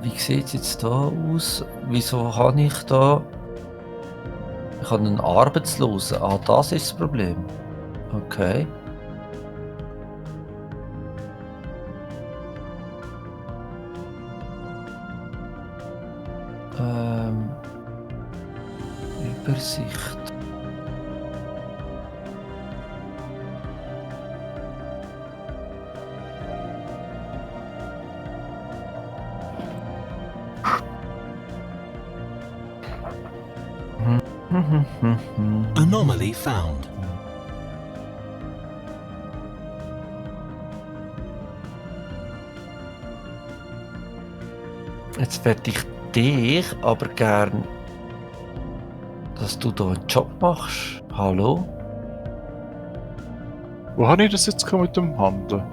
Wie sieht es jetzt da aus? Wieso habe ich da... Ich habe einen Arbeitslosen. Ah, das ist das Problem. Okay. Übersicht. Anomaly found. Jetzt werde ich dich aber gern, dass du da einen Job machst. Hallo? Wo habe ich das jetzt mit dem Handeln?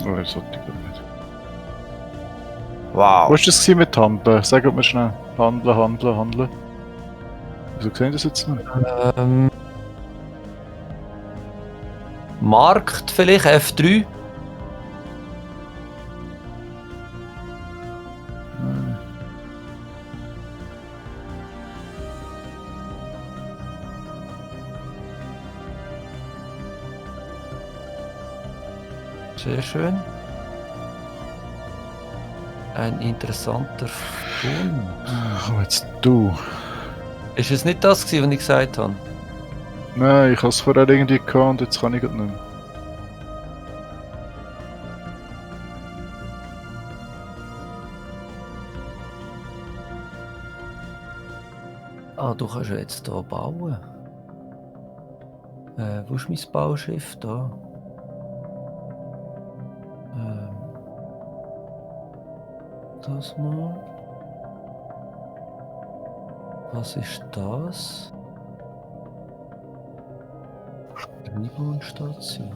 Oh, das sollte ich gar nicht. Wow. Wo ist das mit Handeln? Sag mir schnell. Handeln. Wieso sehen das jetzt nicht? Markt vielleicht, F3? Sehr schön. Ein interessanter Fund. Komm jetzt du. Ist es nicht das gewesen, was ich gesagt habe? Nein, ich habe es vorher irgendwie gehabt und jetzt kann ich es nicht mehr. Ah, du kannst ja jetzt hier bauen. Wo ist mein Bauschiff da? Das mal. Was ist das? Rebound-Station.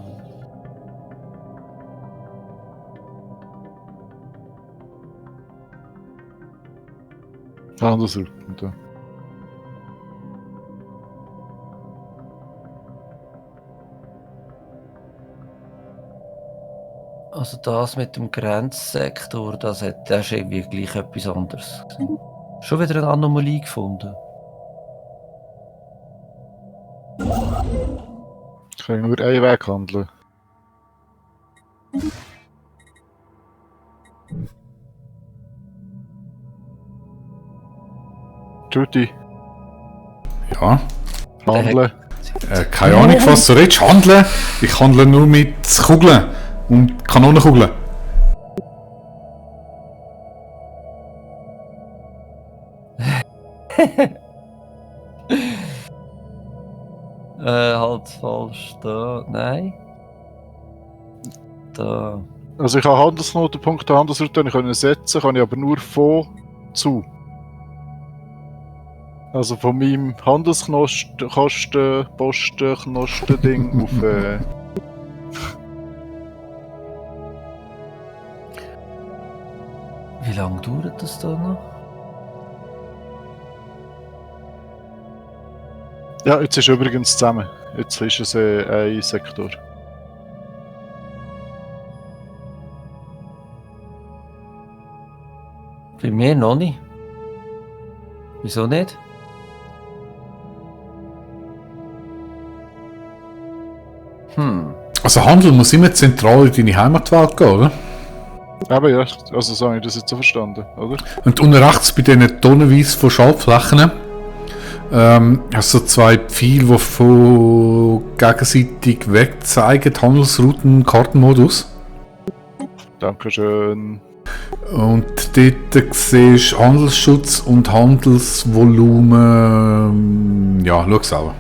Andersrum. Da. Also das mit dem Grenzsektor, das ist irgendwie gleich etwas anderes. Schon wieder eine Anomalie gefunden. Ich kann nur einen Weg handeln. Judy, Ja. handeln. Keine Ahnung, was du redest. Handeln? Ich handle nur mit Kugeln und Kanonenkugeln. Halt falsch da. Nein. Da. Also ich habe Handelsknotenpunkte, Handelsrouten können setzen, kann ich aber nur von zu. Also von meinem Handelskosten, Posten, Knosten-Ding auf Wie lange dauert das da noch? Ja, jetzt ist übrigens zusammen. Jetzt ist es ein Sektor. Bei mir noch nicht. Wieso nicht? Also Handel muss immer zentral in deine Heimatwelt gehen, oder? Aber ja, also so habe ich das jetzt so verstanden, oder? Und unten rechts bei diesen tonnenweise von Schaltflächen hast du so zwei Pfeile, die von gegenseitig weg zeigen, Handelsrouten, Kartenmodus. Dankeschön. Und dort siehst du Handelsschutz und Handelsvolumen. Ja, schau selber.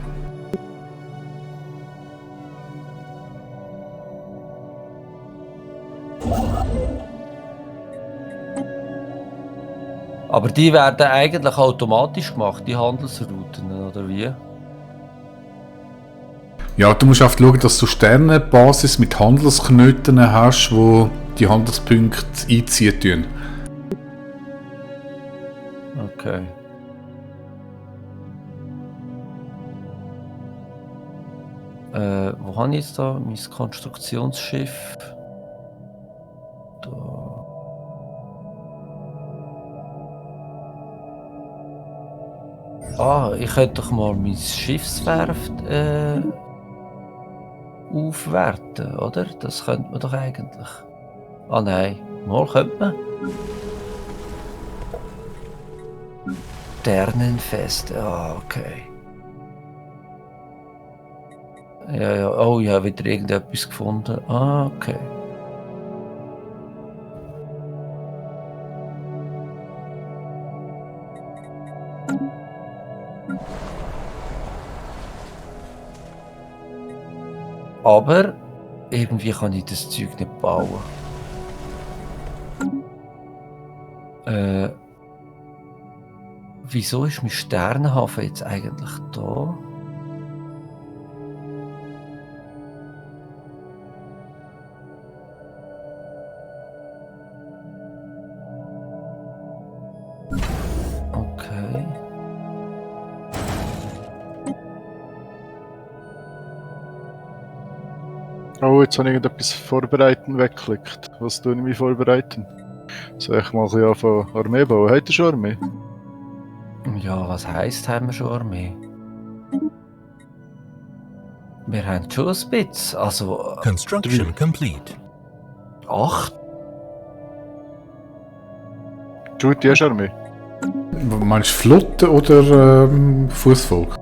Aber die werden eigentlich automatisch gemacht, die Handelsrouten, oder wie? Ja, du musst einfach schauen, dass du Sternenbasis mit Handelsknoten hast, wo die Handelspunkte einziehen tun. Okay. Wo habe ich jetzt da mein Konstruktionsschiff? Da. Ich könnte doch mal mein Schiffswerft aufwerten, oder? Das könnte man doch eigentlich. Ah nein, mal könnte man. Sternenfest, okay. Ja, oh, ich habe wieder irgendetwas gefunden. Okay. Aber irgendwie kann ich das Zeug nicht bauen. Wieso ist mein Sternenhafen jetzt eigentlich da? Okay. Oh, jetzt habe ich irgendetwas vorbereiten weggeklickt. Was tue ich mich vorbereiten? Soll ich mal ein bisschen anfangen Armee bauen? Habt ihr schon Armee? Ja, was heisst, haben wir schon Armee? Wir haben schon ein bisschen, also Construction complete. 8. Judy, hast du Armee? Meinst du Flotte oder Fußvolk?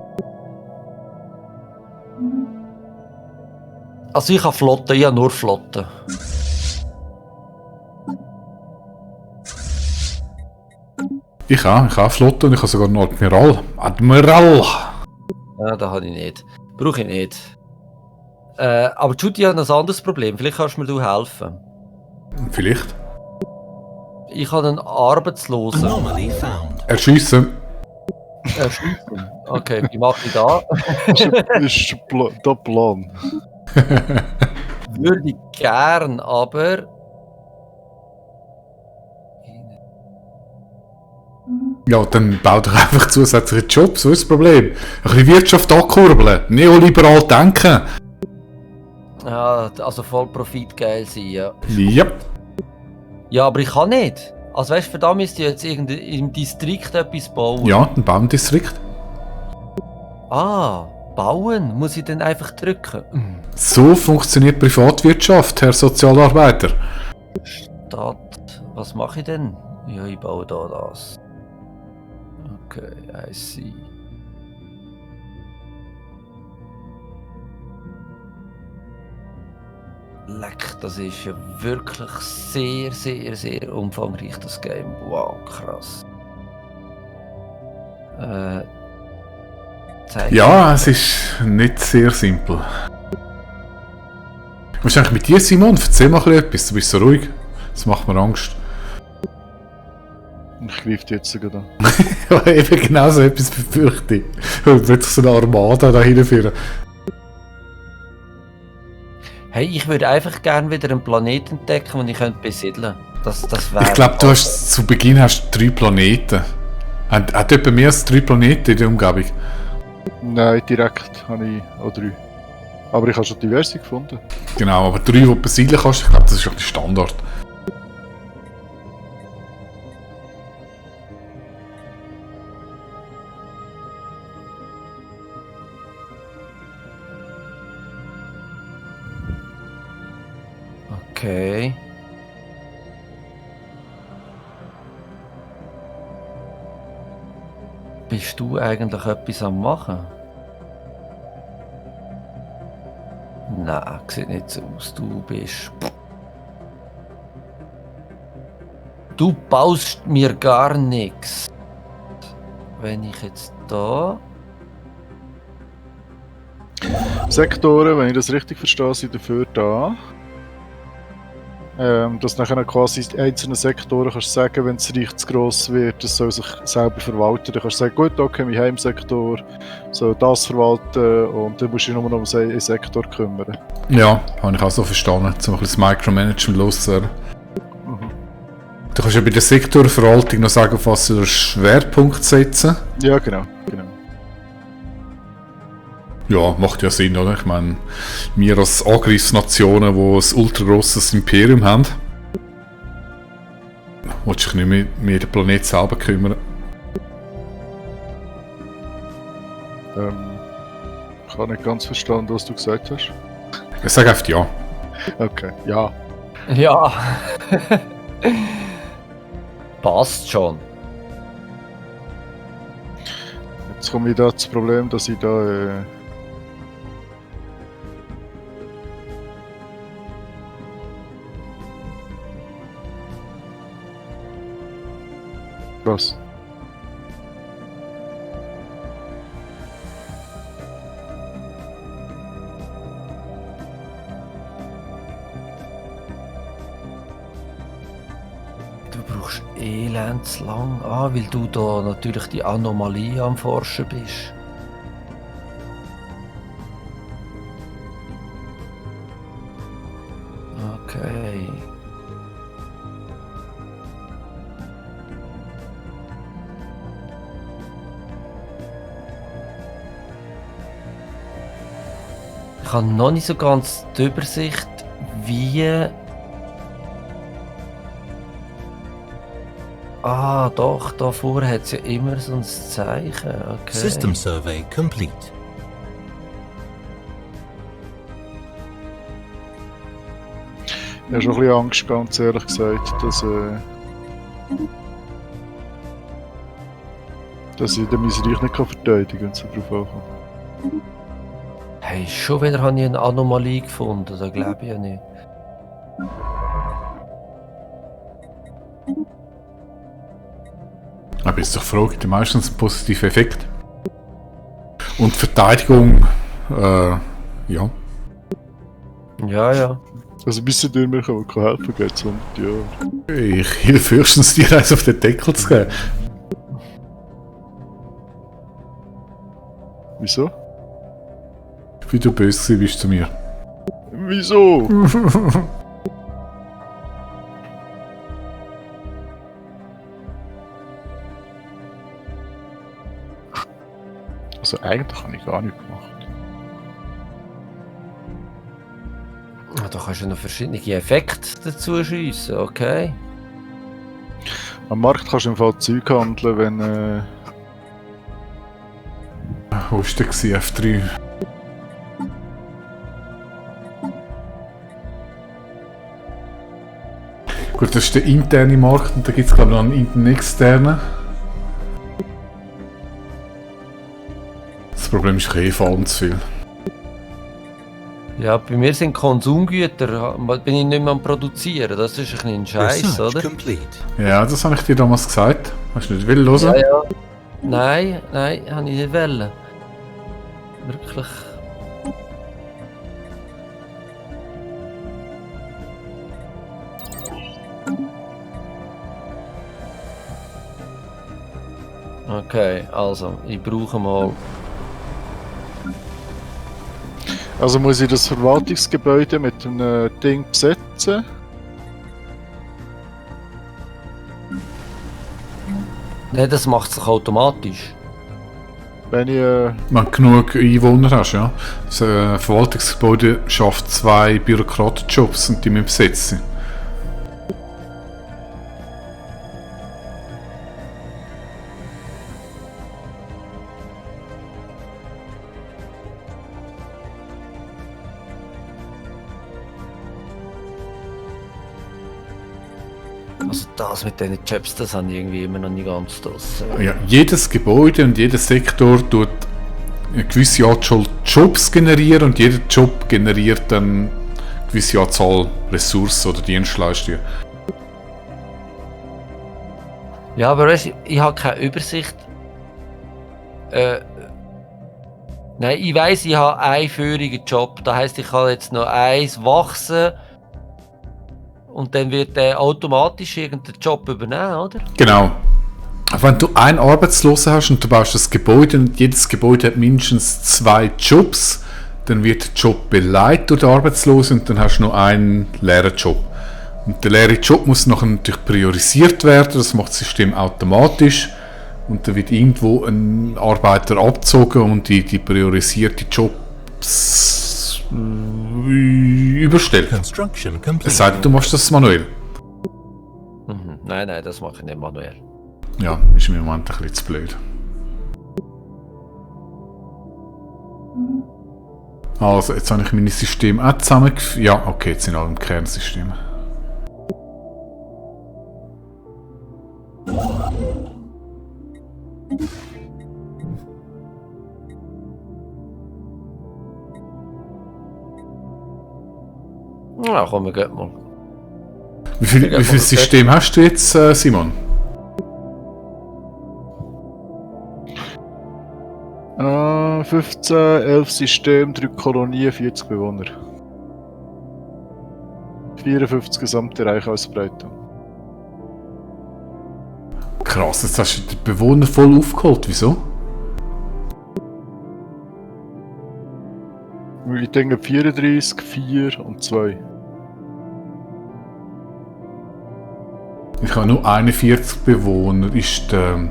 Also ich habe Flotte, ich habe nur Flotte. Ich habe Flotte und ich habe sogar einen Admiral. Admiral! Ja, das habe ich nicht. Brauche ich nicht. Aber Judy hat ein anderes Problem. Vielleicht kannst du mir helfen. Vielleicht. Ich habe einen Arbeitslosen. Anomaly found. Erschiessen. Erschießen. Okay, wie mache ich da? Ist der Plan. Würde ich gern, aber... Ja, dann bau doch einfach zusätzliche Jobs, wo ist das Problem? Ein bisschen Wirtschaft ankurbeln, neoliberal denken. Ja, also voll Profit geil sein, ja. Ja. Ja, aber ich kann nicht. Also weißt du, für da müsst ihr jetzt im Distrikt etwas bauen. Ja, ein Baumdistrikt. Bauen? Muss ich dann einfach drücken? So funktioniert Privatwirtschaft, Herr Sozialarbeiter. Stadt, was mache ich denn? Ja, ich baue da das. Okay, I see. Leck, das ist ja wirklich sehr, sehr, sehr umfangreich, das Game. Wow, krass. Ja, es ist nicht sehr simpel. Was ist eigentlich mit dir, Simon? Erzähl mal etwas, du bist so ruhig. Das macht mir Angst. Ich greife die jetzt sogar an. Ja, eben genau so etwas befürchte ich. Und plötzlich so eine Armada da hinführen. Hey, ich würde einfach gerne wieder einen Planeten entdecken, den ich besiedeln könnte. Das wäre... Ich glaube, du hast zu Beginn 3 Planeten. Hat etwa mehr als 3 Planeten in der Umgebung? Nein, direkt habe ich auch 3. Aber ich habe schon diverse gefunden. Genau, aber 3, die du besiedeln kannst, ich glaube, das ist auch der Standard. Okay. Bist du eigentlich etwas am machen? Nein, sieht nicht so aus. Du bist... Du baust mir gar nichts. Wenn ich jetzt da... Sektoren, wenn ich das richtig verstehe, sind dafür da. Dass nachher quasi in einzelnen Sektoren kannst du sagen, wenn es recht zu gross wird, das soll sich selber verwalten. Dann kannst du sagen, gut, okay, mein Heimsektor soll das verwalten und dann musst du dich nur noch um einen Sektor kümmern. Ja, habe ich auch so verstanden, um ein bisschen das Micromanagement loszuwerden. Mhm. Du kannst ja bei der Sektorverwaltung noch sagen, auf was du den Schwerpunkt setzen. Ja, genau. Ja, macht ja Sinn, oder? Ich meine, wir als Angriffsnationen, die ein ultra grosses Imperium haben, willst dich nicht mehr den Planet selber kümmern. Ich habe nicht ganz verstanden, was du gesagt hast. Ich sage einfach ja. Okay, ja. Ja. Passt schon. Jetzt komme ich da das Problem, dass ich da... Was? Du brauchst elends lang. Weil du da natürlich die Anomalie am Forschen bist. Okay. Ich habe noch nicht so ganz die Übersicht, wie... Doch, davor hat es ja immer so ein Zeichen. Okay. System survey complete. Ich habe schon ein bisschen Angst, ganz ehrlich gesagt, dass ich mein Reich nicht verteidigen kann, wenn es darauf ankommt. Hey, schon wieder habe ich eine Anomalie gefunden, das glaube ich ja nicht. Aber ist doch Frage, meistens ein positiver Effekt. Und Verteidigung, ja. Ja. Also bis zu dir mir helfen kann, geht es 100 Jahre. Ich helfe höchstens dir eins auf den Deckel zu geben. Wieso? Wie du böse bist zu mir. Wieso? Also eigentlich habe ich gar nichts gemacht. Da kannst du noch verschiedene Effekte dazu schiessen, okay? Am Markt kannst du im Fall Zeug handeln, wenn... Wo war der gewesen? F3? Gut, das ist der interne Markt und da gibt es glaube ich noch einen externen. Das Problem ist, ich fahren zu viel. Ja, bei mir sind Konsumgüter, bin ich nicht mehr am Produzieren, das ist ein Scheiß, Research oder? complete. Ja, das habe ich dir damals gesagt. Hast du nicht hören? Ja. Nein, habe ich nicht wollen. Wirklich. Okay, also, ich brauche mal... Also muss ich das Verwaltungsgebäude mit einem Ding besetzen? Nein, das macht sich automatisch. Wenn ich... Wenn du genug Einwohner hast, ja. Das Verwaltungsgebäude schafft 2 Bürokratenjobs und die müssen besetzt sein. Also das mit diesen Jobs, das habe ich irgendwie immer noch nicht ganz draus. Ja, jedes Gebäude und jeder Sektor tut eine gewisse Anzahl Jobs generieren und jeder Job generiert dann eine gewisse Anzahl Ressourcen oder Dienstleistungen. Ja, aber weißt, ich habe keine Übersicht. Nein, ich weiss, ich habe einen führigen Job. Das heisst, ich kann jetzt noch eins wachsen und dann wird der automatisch irgendeinen Job übernehmen, oder? Genau. Wenn du einen Arbeitslosen hast und du baust das Gebäude und jedes Gebäude hat mindestens 2 Jobs, dann wird der Job beleidigt durch den Arbeitslosen und dann hast du noch einen leeren Job. Und der leere Job muss nachher natürlich priorisiert werden, das macht das System automatisch. Und dann wird irgendwo ein Arbeiter abgezogen und die priorisierte Jobs überstellt. Construction complete. Es sei denn, du machst das manuell. Mhm. Nein, das mache ich nicht manuell. Ja, ist im Moment ein bisschen zu blöd. Also, jetzt habe ich meine Systeme auch zusammengeführt. Ja, okay, jetzt sind alle im Kernsystem. Ja, komm, wir gehen mal. Wie viel System hast du jetzt, Simon? 15, 11 Systeme, 3 Kolonien, 40 Bewohner. 54 gesamte Reichausbreitung. Krass, jetzt hast du die Bewohner voll aufgeholt. Wieso? Ich denke 34, 4 und 2. Ich habe nur 41 Bewohner. Ist der...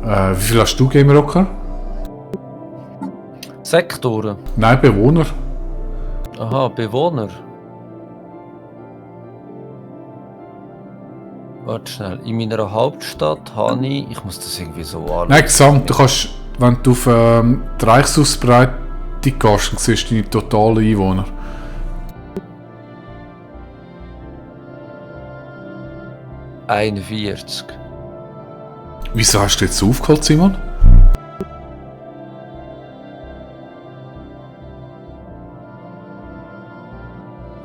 wie viel hast du, Game Rocker? Sektoren. Nein, Bewohner. Aha, Bewohner. Warte schnell. In meiner Hauptstadt habe ich muss das irgendwie so anschauen. Nein, gesamt. Du kannst, wenn du auf die Reichsausbreitung gehst, dann siehst du deine totalen Einwohner. – 41. Wieso hast du jetzt aufgeholt, Simon?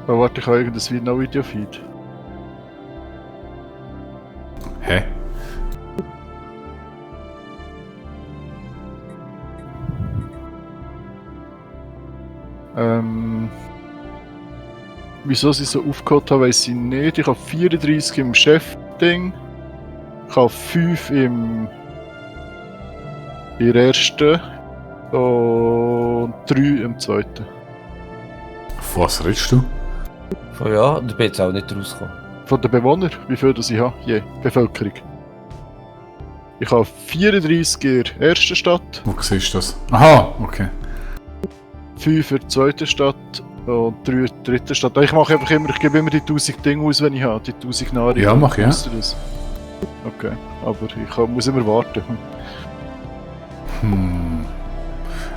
Oh, warte, ich habe irgendein No-Video-Feed. Hä? Wieso sie so aufgeholt haben, weiss ich nicht. Ich habe 34 im Chef-Ding. Ich habe 5 in der ersten und 3 im zweiten. Von was redest du? Von ja, da bin jetzt auch nicht rausgekommen. Von den Bewohnern, wie viel das ich habe, je Bevölkerung. Ich habe 34 in der ersten Stadt, Wo siehst du das? Aha, okay. 5 in der zweiten Stadt und 3 in der dritten Stadt. Ich mache einfach immer, ich gebe immer die 1000 Dinge aus, wenn ich habe, die 1000 Nahrung. Ja, mach ich, ja. Das. Okay, aber ich muss immer warten.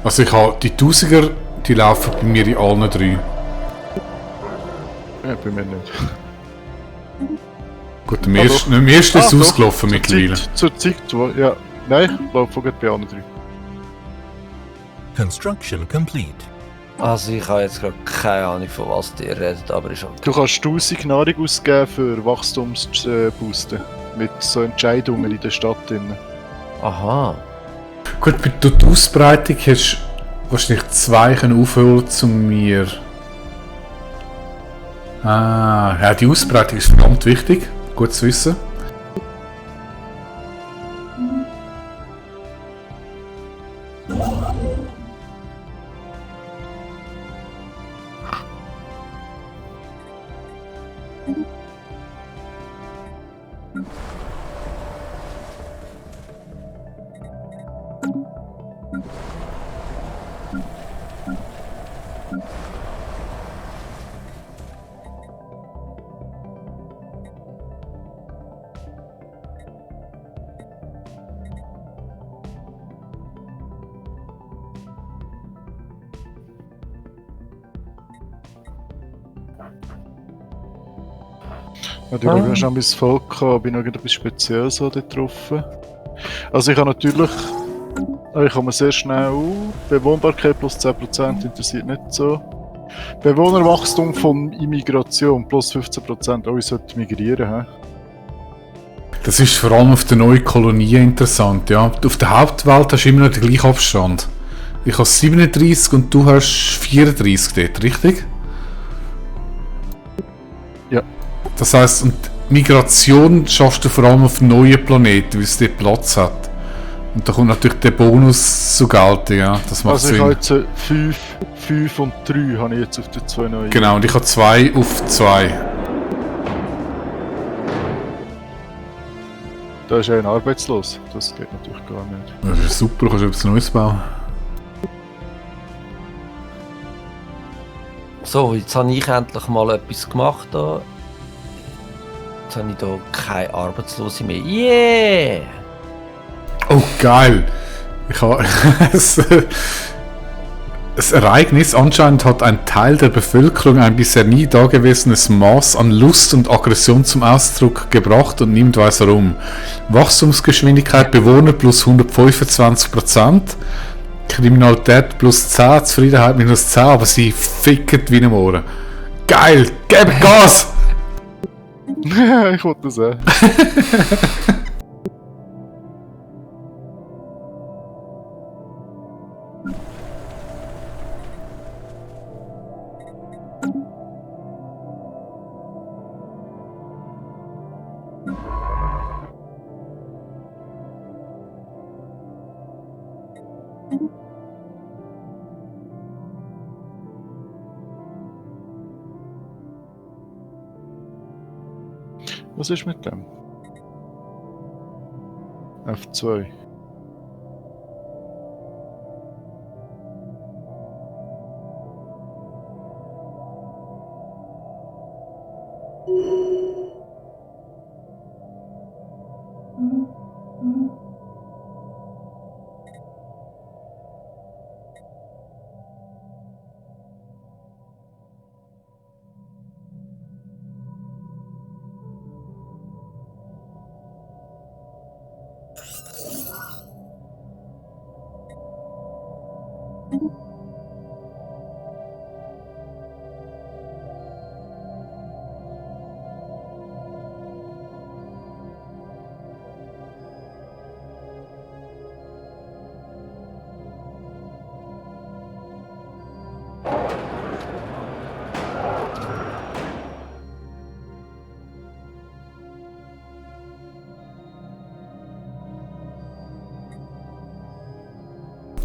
Also ich habe die 1000er, die laufen bei mir in allen 3. Ja, bei mir nicht. Gut, am ersten ist es ausgelaufen mittlerweile. Zur Zeit, ja. Nein, ich laufe gerade bei allen 3. Construction complete. Also ich habe jetzt gerade keine Ahnung, von was ihr redet, aber ist okay. Du kannst 1000 Nahrung ausgeben für Wachstumsboosten. Mit so Entscheidungen in der Stadt drin. Aha. Gut, durch die Ausbreitung hast du wahrscheinlich 2 aufholen zu mir. Ah, ja, die Ausbreitung ist verdammt wichtig. Gut zu wissen. Ich habe schon mein Volk gehabt, bin noch etwas Spezielles so dort drauf. Also ich habe natürlich, ich komme sehr schnell Bewohnbarkeit plus 10% interessiert nicht so. Bewohnerwachstum von Immigration plus 15%, oh ich sollte migrieren. He? Das ist vor allem auf der neuen Kolonie interessant, ja. Auf der Hauptwelt hast du immer noch den gleichen Abstand. Ich habe 37 und du hast 34 dort, richtig? Das heisst, und Migration schaffst du vor allem auf neuen Planeten, weil es dort Platz hat. Und da kommt natürlich der Bonus zu gelten, ja. Das macht Also ich Sinn. habe jetzt 5 und 3 habe ich jetzt auf die 2 neuen. Genau, und ich habe 2 auf 2. Da ist einer arbeitslos. Das geht natürlich gar nicht. Das ist super, du kannst etwas Neues bauen. So, jetzt habe ich endlich mal etwas gemacht da. Jetzt habe ich da keine Arbeitslose mehr. Yeah! Oh, geil! Ich habe das Ereignis, anscheinend hat ein Teil der Bevölkerung ein bisher nie dagewesenes Maß an Lust und Aggression zum Ausdruck gebracht und niemand weiß warum. Wachstumsgeschwindigkeit Bewohner plus 125%, Kriminalität plus 10, Zufriedenheit minus 10, aber sie ficken wie ein Ohren. Geil! Gib Gas! Ich wollte das auch. Was ist mit dem? F2.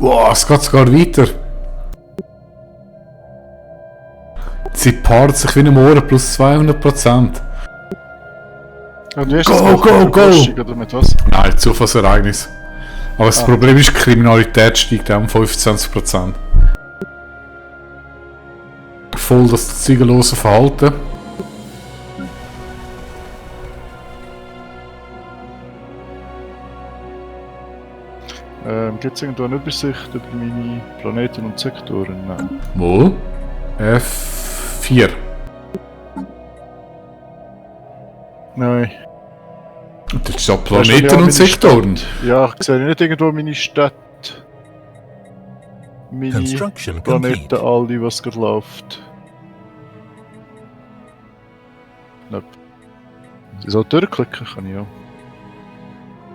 Wow, es geht sogar weiter. Sie paart sich wie ein Ohren plus 200%. Und wie ist Go, das gemacht? go, Mit go! Überraschung oder mit was? Nein, Zufallsereignis. Aber das Problem ist, die Kriminalität steigt auch um 25%. Voll das zügellose Verhalten. Gibt es irgendwo eine Übersicht über meine Planeten und Sektoren? Nein. Wo? F4. Nein. Und jetzt steht Da Planeten steht ja und meine Sektoren. Ja, ich sehe nicht irgendwo meine Städte. Meine Construction Planeten, complete. alle, was gerade läuft. Nope. Sie soll durchklicken, kann ich ja.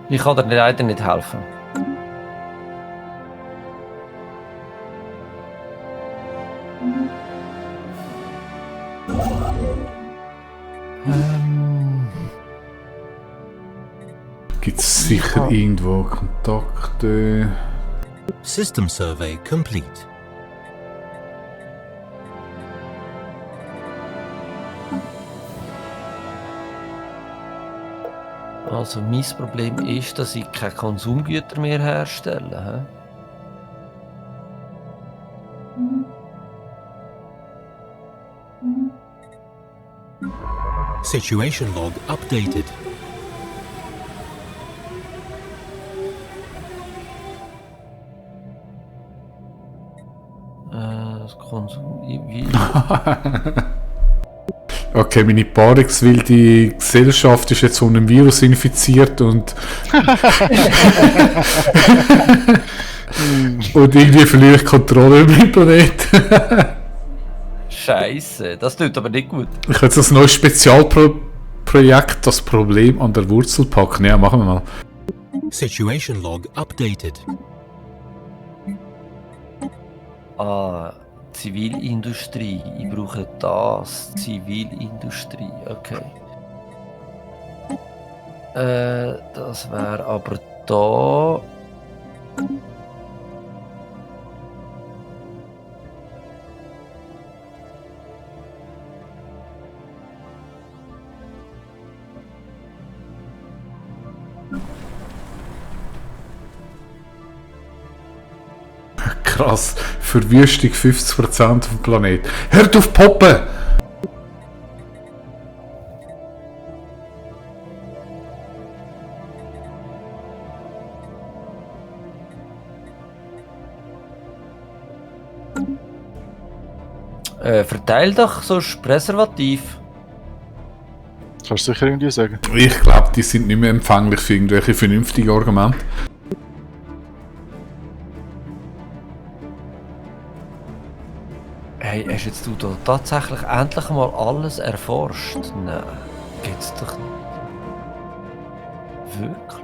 Ich kann dir leider nicht helfen. Gibt es sicher irgendwo Kontakte? System survey complete. Also mein Problem ist, dass ich keine Konsumgüter mehr herstelle. Hä? Situation log updated. Das Konsum... Wie? Okay, meine paarungswilde Gesellschaft ist jetzt von einem Virus infiziert und und irgendwie verliere ich Kontrolle über meinen Planeten. Scheiße, das tut aber nicht gut. Ich will jetzt das neue Spezialprojekt, das Problem an der Wurzel packen. Ja, machen wir mal. Situation log updated. Ah, Zivilindustrie. Ich brauche das. Zivilindustrie, okay. Das wäre aber da. Krass, Verwüstung 50% vom Planeten. Hört auf poppen! Verteil doch sonst Präservativ. Kannst du sicher irgendwie sagen? Ich glaube, die sind nicht mehr empfänglich für irgendwelche vernünftigen Argumente. Hey, hast jetzt du da tatsächlich endlich mal alles erforscht? Nein, geht's doch nicht. Wirklich?